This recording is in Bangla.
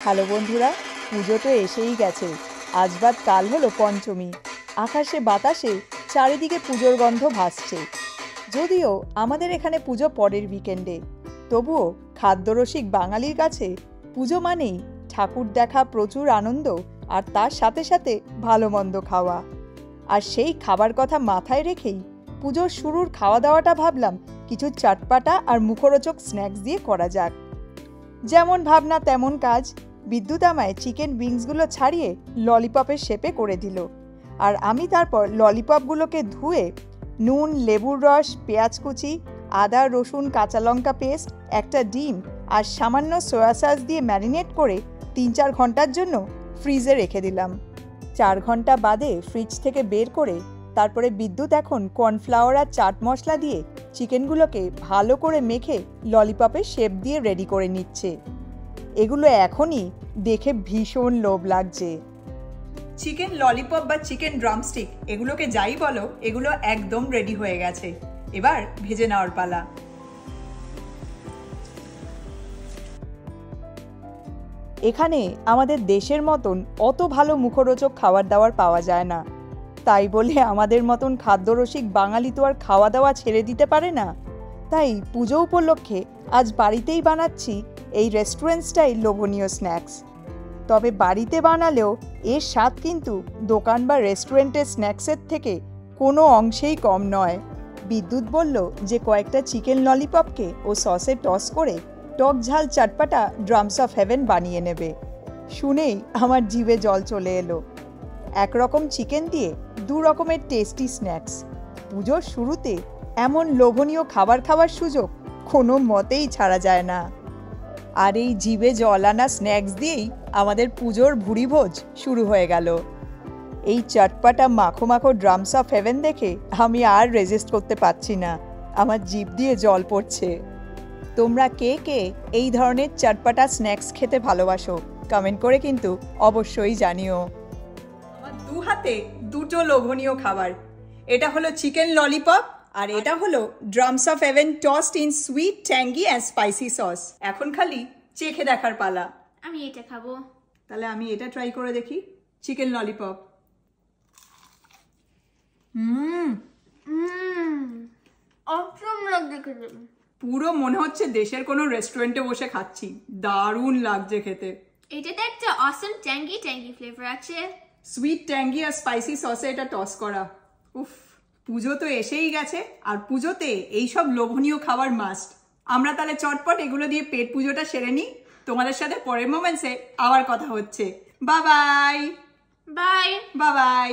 হ্যালো বন্ধুরা, পুজো তো এসেই গেছে। আজ বাদ কাল হলো পঞ্চমী। আকাশে বাতাসে চারিদিকে পুজোর গন্ধ ভাসছে। যদিও আমাদের এখানে পুজো পরের উইকেন্ডে, তবুও খাদ্যরসিক বাঙালির কাছে পুজো মানেই ঠাকুর দেখা, প্রচুর আনন্দ, আর তার সাথে সাথে ভালো মন্দ খাওয়া। আর সেই খাবার কথা মাথায় রেখেই পুজোর শুরুর খাওয়া দাওয়াটা ভাবলাম কিছু চটপাটা আর মুখরোচক স্ন্যাক্স দিয়ে করা যাক। যেমন ভাবনা তেমন কাজ। বিদ্যুৎ আমায় চিকেন উইংসগুলো ছাড়িয়ে ললিপপের শেপে করে দিল, আর আমি তারপর ললিপপগুলোকে ধুয়ে নুন, লেবুর রস, পেঁয়াজ কুচি, আদা, রসুন, কাঁচা লঙ্কা পেস্ট, একটা ডিম আর সামান্য সয়া সস দিয়ে ম্যারিনেট করে 3-4 ঘন্টার জন্য ফ্রিজে রেখে দিলাম। 4 ঘন্টা বাদে ফ্রিজ থেকে বের করে তারপরে বিদ্যুৎ এখন কর্নফ্লাওয়ার আর চাট মশলা দিয়ে চিকেনগুলোকে ভালো করে মেখে ললিপপের শেপ দিয়ে রেডি করে নিচ্ছে। এগুলো এখনই দেখে ভীষণ লোভ লাগছে। চিকেন ললিপপ বা চিকেন ড্রামস্টিক, এগুলোকে যাই বলো, এগুলো একদম রেডি হয়ে গেছে। এবার ভেজে নেওয়ার পালা। এখানে আমাদের দেশের মতন অত ভালো মুখরোচক খাবার দাবার পাওয়া যায় না, তাই বলে আমাদের মতন খাদ্যরসিক বাঙালি তো আর খাওয়া দাওয়া ছেড়ে দিতে পারে না। তাই পুজো উপলক্ষে আজ বাড়িতেই বানাচ্ছি এই রেস্টুরেন্ট স্টাইল লোভনীয় স্ন্যাক্স। তবে বাড়িতে বানালেও এর স্বাদ কিন্তু দোকান বা রেস্টুরেন্টের স্ন্যাক্সের থেকে কোনো অংশেই কম নয়। বিদ্যুৎ বলল যে কয়েকটা চিকেন ললিপপকে ও সসে টস করে টক ঝাল চটপাটা ড্রামস অফ হেভেন বানিয়ে নেবে। শুনেই আমার জিভে জল চলে এলো। একরকম চিকেন দিয়ে 2 রকমের টেস্টি স্ন্যাক্স। পুজোর শুরুতে এমন লোভনীয় খাবার খাওয়ার সুযোগ কোনো মতেই ছাড়া যায় না। আর এই জিভে জল আনা স্ন্যাক্স দিয়েই আমাদের পুজোর ভুরিভোজ শুরু হয়ে গেল। এই চটপাটা মাখো মাখো ড্রামস অফ হেভেন দেখে আমি আর রেজিস্ট করতে পারছি না, আমার জিভ দিয়ে জল পড়ছে। তোমরা কে কে এই ধরনের চটপাটা স্ন্যাক্স খেতে ভালোবাসো কমেন্ট করে কিন্তু অবশ্যই জানিও। আমার 2 হাতে 2টো লোভনীয় খাবার। এটা হলো চিকেন ললিপপ আর এটা হলো drums of haven টসড in sweet, tangy and spicy sauce. এখন খালি চেখে দেখার পালা। আমি এটা খাবো। তাহলে আমি এটা ট্রাই করে দেখি, চিকেন ললিপপ। অসম লাগছে খেতে। পুরো মনে হচ্ছে দেশের কোনো রেস্টুরেন্টে বসে খাচ্ছি। দারুণ লাগছে খেতে। এটাতে একটা অসম ট্যাঙ্গি ফ্লেভার আছে। সুইট, ট্যাঙ্গি আর স্পাইসি সসে এটা টস করা। উফ, পুজো তো এসেই গেছে, আর পুজোতে এইসব লোভনীয় খাবার মাস্ট। আমরা তাহলে চটপট এগুলো দিয়ে পেট পুজোটা সেরে নিই। তোমাদের সাথে পরের মোমেন্টসে আবার কথা হচ্ছে। Bye bye. Bye bye bye.